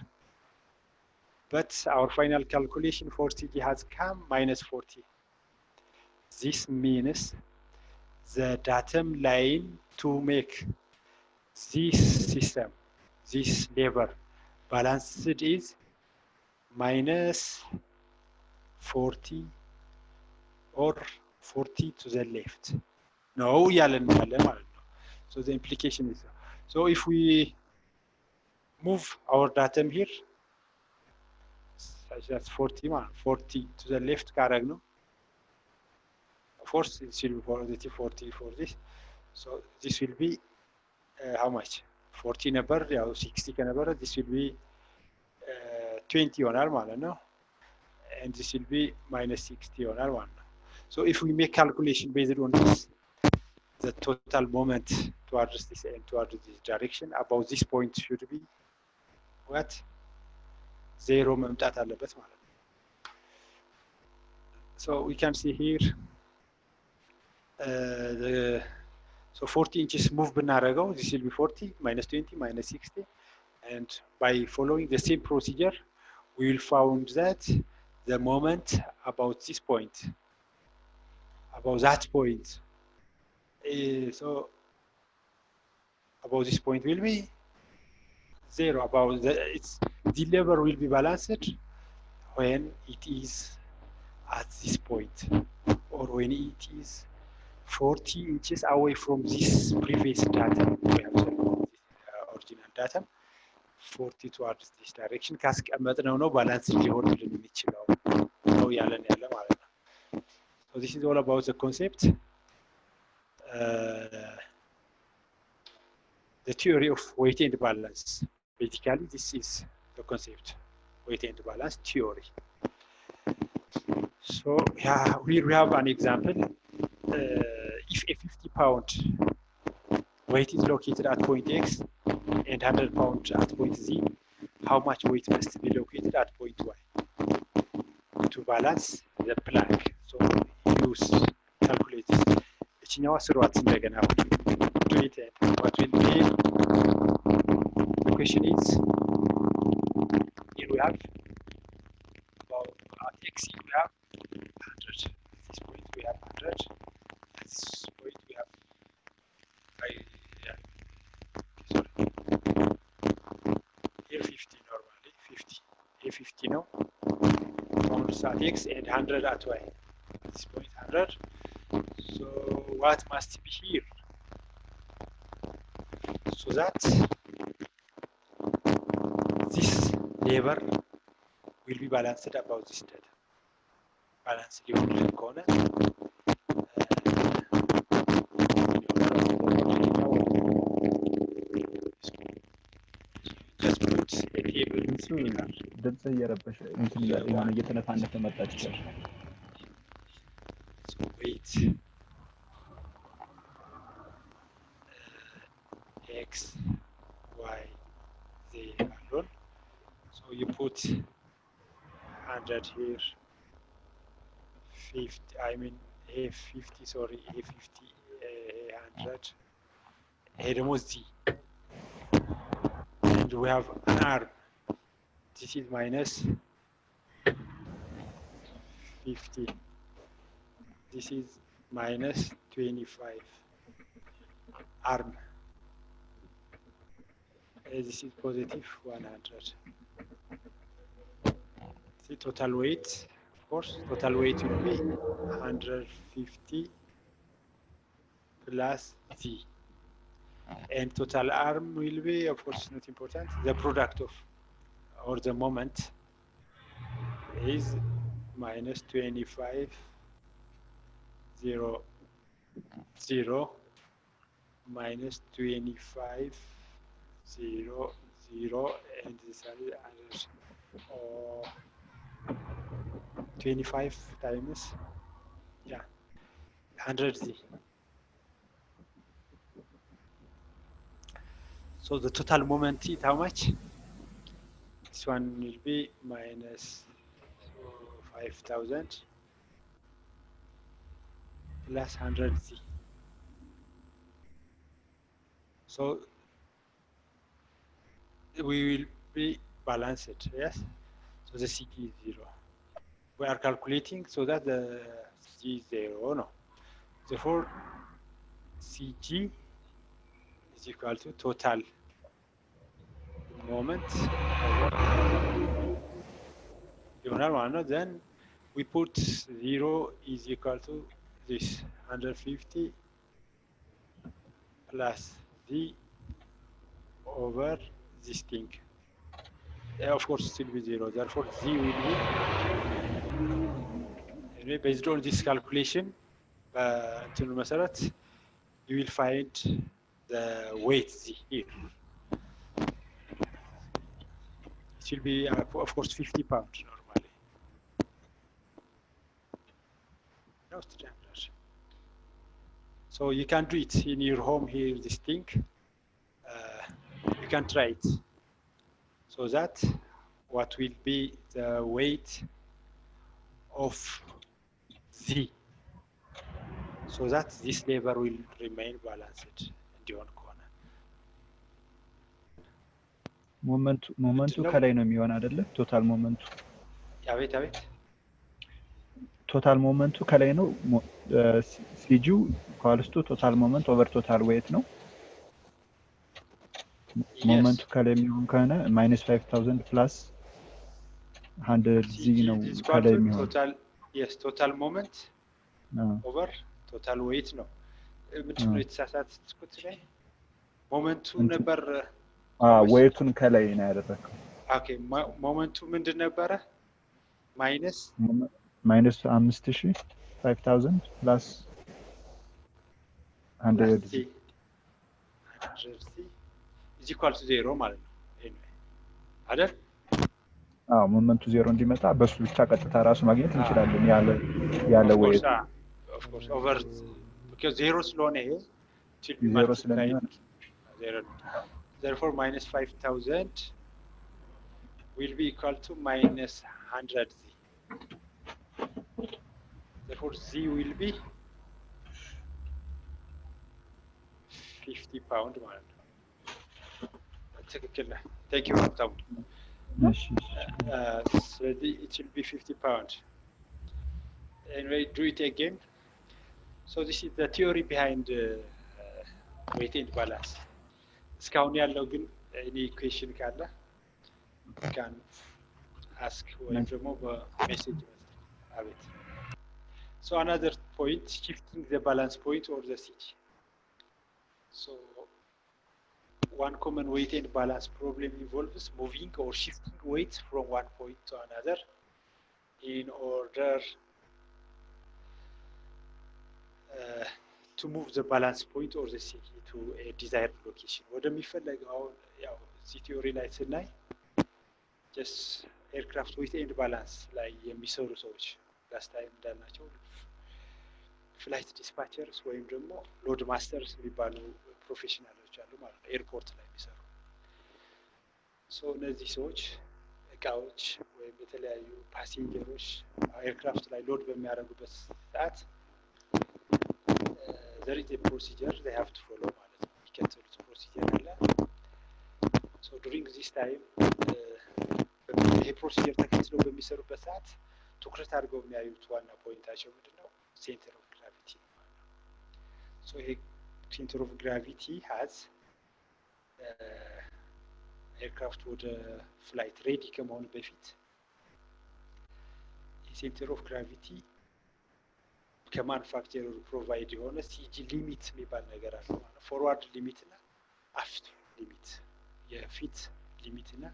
but our final calculation for CG has come minus 40. This means the datum line to make this system, this lever balanced is minus 40 or 40 to the left. No, ያለን ያለ ማለት ነው። So the implication is, so if we move our datum here, such as 40 to the left ካረግ ነው, of course it will be positive 40 for this, so this will be how much 40 ነበር ያው 60 ከነበረ this will be 20 ይሆናል ማለት ነው, and this will be minus 60 ይሆናል ማለት ነው. So if we make calculation based on this, the total moment towards this and towards this direction about this point should be what? 0 መምጣት አለበት ማለት ነው. So we can see here so 40 inches move ብናደርገው this will be 40 minus 20 minus 60, and by following the same procedure we will found that the moment about this point, about that point, so about this point will be 0. About the lever will be balanced when it is at this point, or when it is 40 inches away from this previous datum. We have original datum 40 towards this direction ካስቀመጥነው ነው ባላንስ ሊሆንልን የሚችለው ነው ያለን ያለ ማለት ነው። So this is all about the concept, the theory of weight and balance. Basically this is the concept, weight and balance theory. So yeah, here we have an example. If a 50-pound weight is located at point X and 100 pounds at point Z, how much weight must be located at point Y to balance the plank? So use calculate this. እችኛዋ ስሯት እንደገና do it, and what will be the question is, here we have about at X we have 100, at this point we have 100, at this point we have here 50 normally 50, here 50 now pounds at X and 100 at Y, at this point 100. So what must be here so that this lever will be balanced about this data, balance ሊሆን ከሆነ just put a table ድምጽ እየረበሸ እንትን የሆነ እየተነፋነፈ መጣች ይችላል። so wait X Y Z alone, so you put 100 here, 50, I mean A50, sorry, A50, A100, here ደግሞ Z, and we have an arm, this is minus 50, this is minus 25, arm, this is positive 100. The total weight, of course, total weight will be 150 plus Z. And total arm will be, of course, not important. The product of, or the moment is minus 25, 0, 0, minus 25, 0, 0, and this is 25 times, yeah, 100Z. So the total moment is how much? This one will be minus 5,000 plus 100Z. So we will be balanced, yes? So the CT is 0. We are calculating so that the CG is 0, no. Therefore, CG is equal to total moment over, then we put 0 is equal to this 150 plus Z over this thing. Of course, still be 0. Therefore, Z will be, anyway, based on this calculation, you will find the weight Z here. It will be, of course, 50 pounds normally. No standard. So you can do it in your home here, this thing. You can try it. So that what will be the weight of Z, so that this lever will remain balanced እንዲሆን ከሆነ ሞመንቱ ከላይ ነው የሚሆን አይደለ? ቶታል ሞመንቱ አቤት ቶታል ሞመንቱ ከላይ ነው። ሲጂው ኳልስቱ ቶታል ሞመንት ኦቨር ቶታል ዌት ነው። ሞመንቱ ከላይ የሚሆን ከሆነ -5000 ፕላስ 100 ዚ ነው ከላይ የሚሆን ቶታል ሞመንት ኦቨር ቶታል ዌት ነው። ምንድን ነው የተሳሳትኩት ላይ? ሞመንቱ ነበር ዌቱን ከላይ ነው ያደረከው። ኦኬ ሞመንቱ ምንድን ነበረ? ማይነስ 5000 ፕላስ 100 ዚ is equal to 0 ማለት ነው አይደል? ሞመንቱ 0 እንዲመጣ በሱ ብቻ ቀጥታ ራሱ ማግኘት እንችላለን ያለ ዌት of course over because 0 ስለሆነ ይሄ zero ስለሆነ therefore minus 5000 will be equal to minus 100 Z. Therefore Z will be 50 pound ማለት ነው። ትክክል ነህ። Thank you ሀብታሙ። ስለዚህ it will be 50 pound. Anyway, do it again. So this is the theory behind weight and balance. እስካሁን ያለው ግን any question ካለ can ask ወይም ደግሞ በሜሴጅ አቤት። So another point, shifting the balance point or the CG. So one common weight and balance problem involves moving or shifting weights from one point to another in order to move the balance point or the CG to a desired location. ወደሚፈለገው አሁን ያው እዚህ ቲዮሪ ላይ ስናይ just aircraft weight and balance ላይ የሚሰሩ ሰዎች last time እንዳልናቸው ፍላይት ዲስፓቸርስ ወይም ደግሞ ሎድ ማስተርስ የሚባሉ ፕሮፌሽናሎች አሉ ማለት ነው፣ ኤርፖርት ላይ የሚሰሩ። እነዚህ ሰዎች እቃዎች ወይም የተለያዩ ፓሴንጀሮች ኤርክራፍት ላይ ሎድ በሚያደርጉበት ሰዓት there is a procedure they have to follow ማለት ነው። የሚከተሉት ፕሮሲጀር አለ። during this time ይሄ ፕሮሲጀር ተከትለው በሚሰሩበት ሰዓት ትኩረት አድርገው የሚያዩት ዋና ፖይንታቸው ምንድነው? ሴንተር ኦፍ ግራቪቲ ነው ማለት ነው። ይሄ ሴንተር ኦፍ ግራቪቲ has ኤርክራፍት ወደ ፍላይት ሬዲ ከመሆኑ በፊት የሴንተር ኦፍ ግራቪቲ ከማኑፋክቸረሩ ፕሮቫይድ የሆነ ሲጂ ሊሚት የሚባል ነገር አለ ማለት ነው። ፎርዋርድ ሊሚት እና አፍት ሊሚት፣ የፊት ሊሚት እና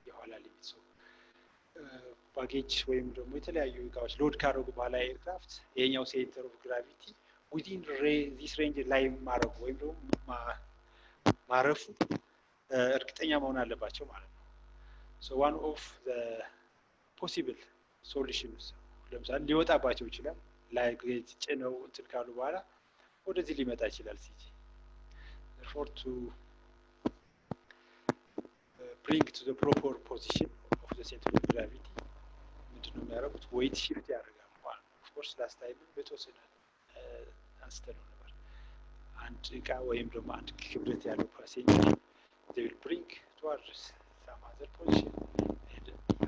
የኋላ ሊሚት። ሰው ባጌጅ ወይም ደግሞ የተለያዩ እቃዎች ሎድ ካደረጉ በኋላ ኤርክራፍት ይሄኛው ሴንተር ኦፍ ግራቪቲ ዊዚን ዚስ ሬንጅ ላይ ማረፉ ወይም ደግሞ ማረፉ እርግጠኛ መሆን አለባቸው ማለት ነው። ሶ ዋን ኦፍ ዘ ፖሲብል ሶሉሽንስ ለምሳሌ ሊወጣባቸው ይችላል። ላይጌጅ ጭነው እንትን ካሉ በኋላ ወደዚህ ሊመጣ ይችላል ሲጂ። therefore to bring to the proper position of the center of gravity ምንድነው የሚያደርጉት? ዌይት ሽፍት ያደርጋሉ ማለት ነው። ኦፍ ኮርስ ላስት ታይም በተወሰነ አንስተነው ነበር። አንድ እቃ ወይም ደግሞ አንድ ክብደት ያለው ፓሴንጀር they will bring towards some other position and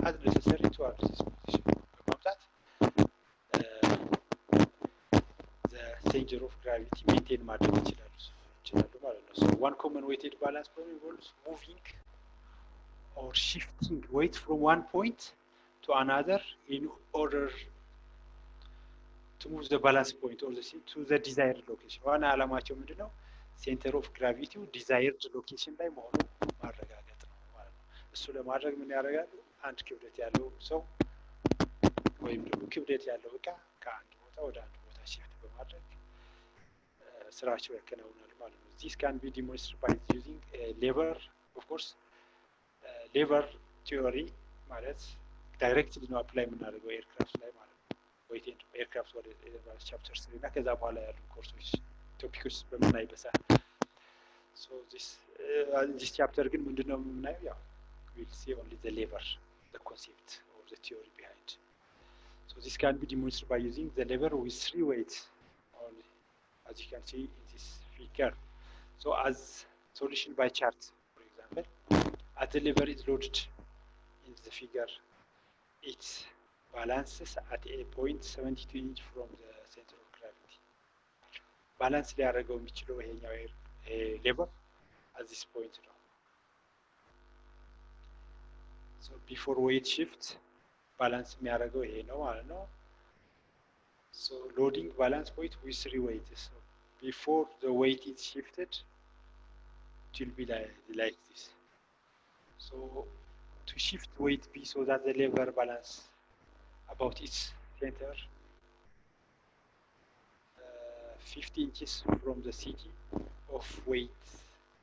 as necessary towards this position በማምጣት the center of gravity maintain ማድረግ ይችላሉ ማለት ነው። so one common weighted balance problem involves moving or shifting weight from one point to another in order to move the balance point or to the desired location። ዋና ዓላማቸው ምንድነው? ሴንተር ኦፍ ግራቪቲው ዲዛይርድ ሎኬሽን ላይ መሆኑን ማረጋገጥ ነው ማለት ነው። እሱ ለማድረግ ምን ያደርጋሉ? አንድ ክብደት ያለው ሰው ወይም ደግሞ ክብደት ያለው እቃ ከአንድ ቦታ ወደ አንድ ቦታ ሽፍት በማድረግ ስራቸው ያከናውናሉ ማለት ነው። this can be demonstrated by using lever of course ሌቨር ቲዮሪ ማለት ዳይሬክትሊ ነው አፕላይ የምናደርገው ኤርክራፍት ላይ ማለት ነው። ወይ ኤርክራፍት ወደ ቻፕተር 3 እና ከዛ በኋላ ያሉ ኮርሶች ቶፒኮች በምናይበት ሰዓት ሶ this chapter ግን ምንድነው የምናየው? ያው we'll see only the lever, the concept of the theory behind. So this can be demonstrated by using the lever with 3 weights only, as you can see in this figure. So as solution by chart, for example, as the lever is loaded in the figure, it balances at a point 72 inch from the center of gravity. Balance ሊያደርገው የሚችለው ይሄኛው lever at this point ነው። So before weight shift balance የሚያደርገው ይሄ ነው ማለት ነው። So loading balance point with 3 weights. So before the weight is shifted, it will be like this. So to shift weight B so that the lever balance about its center 50 inches from the CG of weight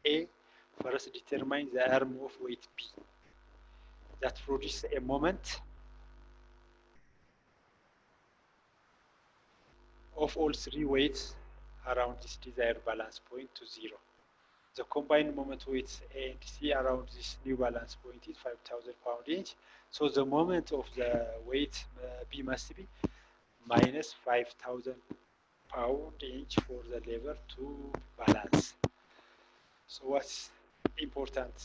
A, first determine the arm of weight B that produces a moment of all 3 weights around this desired balance point to 0. The combined moment weights A and C around this new balance point is 5,000 pound each. So the moment of the weight B must be minus 5,000 pound each for the lever to balance. So what's important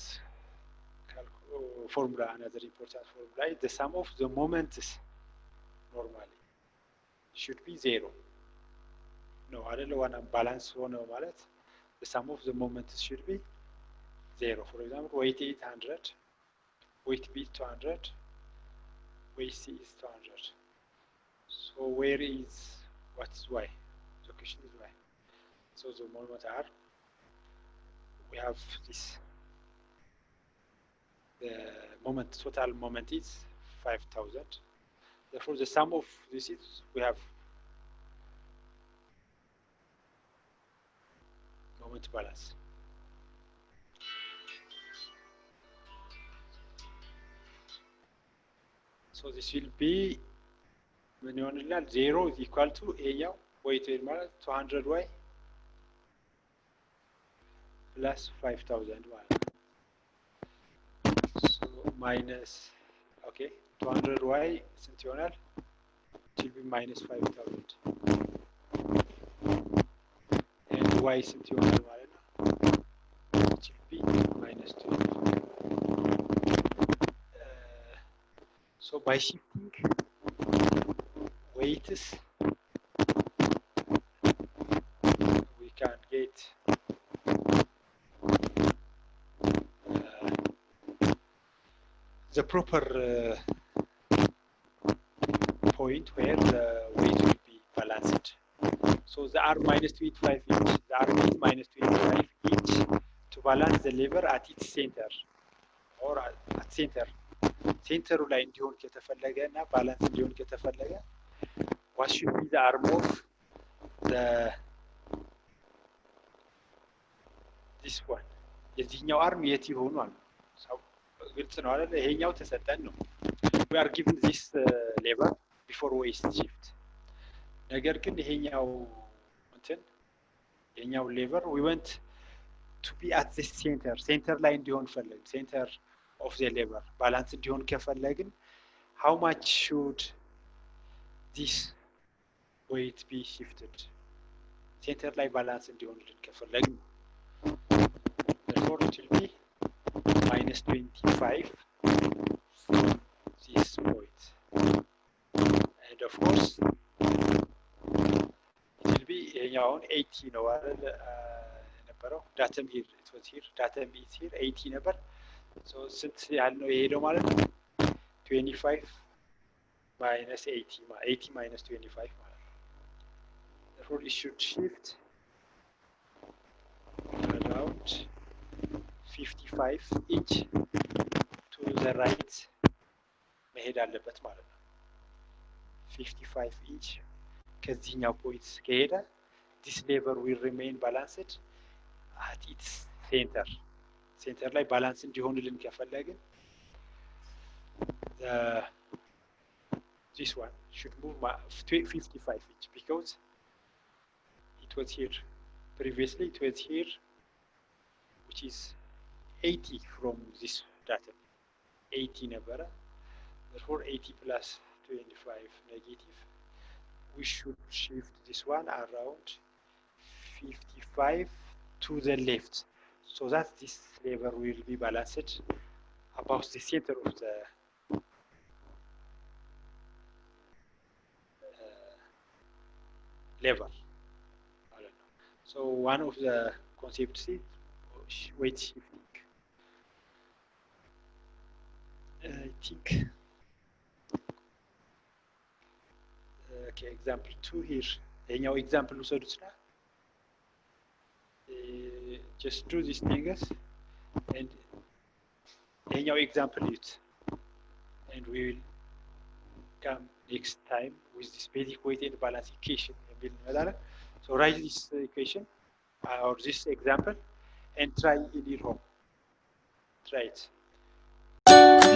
formula? Another important formula is the sum of the moments normally should be 0. No, I don't want to balance one ማለት the sum of the moments should be 0. For example, weight 800, weight B 200, weight C is 200. So where is, what is Y? The question is Y. So the moments are, we have this, the moment, total moment is 5,000. Therefore the sum of this is, we have moment balance. So this will be ምን ይሆንልናል? 0 is equal to ኤኛው weight ማለት 200y plus 5,000 ማለት ነው። So minus okay 200y ስንት ይሆናል? It will be minus 5,000 and y ስንት ይሆናል ማለት ነው? It will be minus 12. So by shifting weights we can get the proper point where the weight will be balanced. balanced. So the arm minus 25 inch, the arm is minus 25 inch to balance the lever at its center or at center. Center ላይ እንዲሆን ከተፈለገ እና ባላንስ እንዲሆን ከተፈለገ what should be the arm of the this one? የዚህኛው አርም የት ይሆናል? ግልጽ ነው አይደል? ይሄኛው ተሰጠን ነው። we are given this lever before waist shift. ነገር ግን ይሄኛው lever we want to be at the center ላይ እንዲሆን ፈለግን። center of the lever balance እንዲሆን ከፈለግን how much should this weight be shifted? center ላይ balance እንዲሆን ከፈለግን therefore it will be minus 25 from this point, and of course it will be 80 ነው አይደል ነበረው datum here, it was here, datum is here 80 ነበር። so ስንት ያህል ነው የሄደው ማለት ነው 25 minus 80 minus 25 ማለት ነው። therefore it should shift around 55 inch to the right መሄድ አለበት ማለት ነው። 55 inch ከዚህኛው ፖይንት ከሄደ this lever will remain balanced at its center ላይ ባላንስ እንዲሆንልን ከፈለግን this one should move 55 inch because it was here previously, it was here, which is 80 from this datum 80 ነበረ therefore 80 plus 25 negative, we should shift this one around 55 to the left so that this lever will be balanced about the center of the lever. So one of the concepts is weight shifting. I think okay, example 2 here. ይሄኛው example ውሰዱትና just do these things and ይሄኛው example it, and we will come next time with this basic weight and balance equation የሚል እንመጣለን። so write this equation or this example and try in your home. Try it.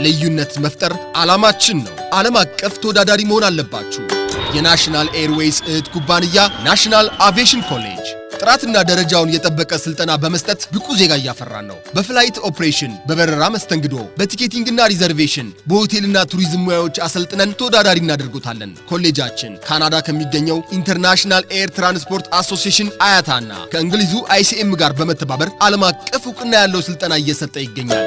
ልዩነት መፍጠር ዓላማችን ነው። ዓለም አቀፍ ተወዳዳሪ መሆን አለባችሁ። የናሽናል ኤርዌይስ እህት ኩባንያ ናሽናል አቪዬሽን ኮሌጅ ጥራትና ደረጃውን የጠበቀ ስልጠና በመስጠት ብቁ ዜጋ እያፈራን ነው። በፍላይት ኦፕሬሽን፣ በበረራ መስተንግዶ፣ በቲኬቲንግና ሪዘርቬሽን፣ በሆቴልና ቱሪዝም ሙያዎች አሰልጥነን ተወዳዳሪ እናደርጉታለን። ኮሌጃችን ካናዳ ከሚገኘው ኢንተርናሽናል ኤር ትራንስፖርት አሶሲዬሽን አያታና ከእንግሊዙ ICM ጋር በመተባበር ዓለም አቀፍ ዕውቅና ያለው ስልጠና እየሰጠ ይገኛል።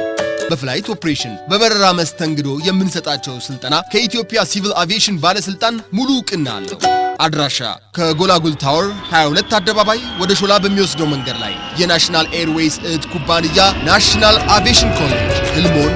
በፍላይት ኦፕሬሽን፣ በበረራ መስተንግዶ የምንሰጣቸው ስልጠና ከኢትዮጵያ ሲቪል አቪዬሽን ባለስልጣን ሙሉ ዕውቅና አለው። አድራሻ ከጎላጉል ታወር 22 አደባባይ ወደ ሾላ በሚወስደው መንገድ ላይ የናሽናል ኤርዌይስ እህት ኩባንያ ናሽናል አቪዬሽን ኮሌጅ ህልሞን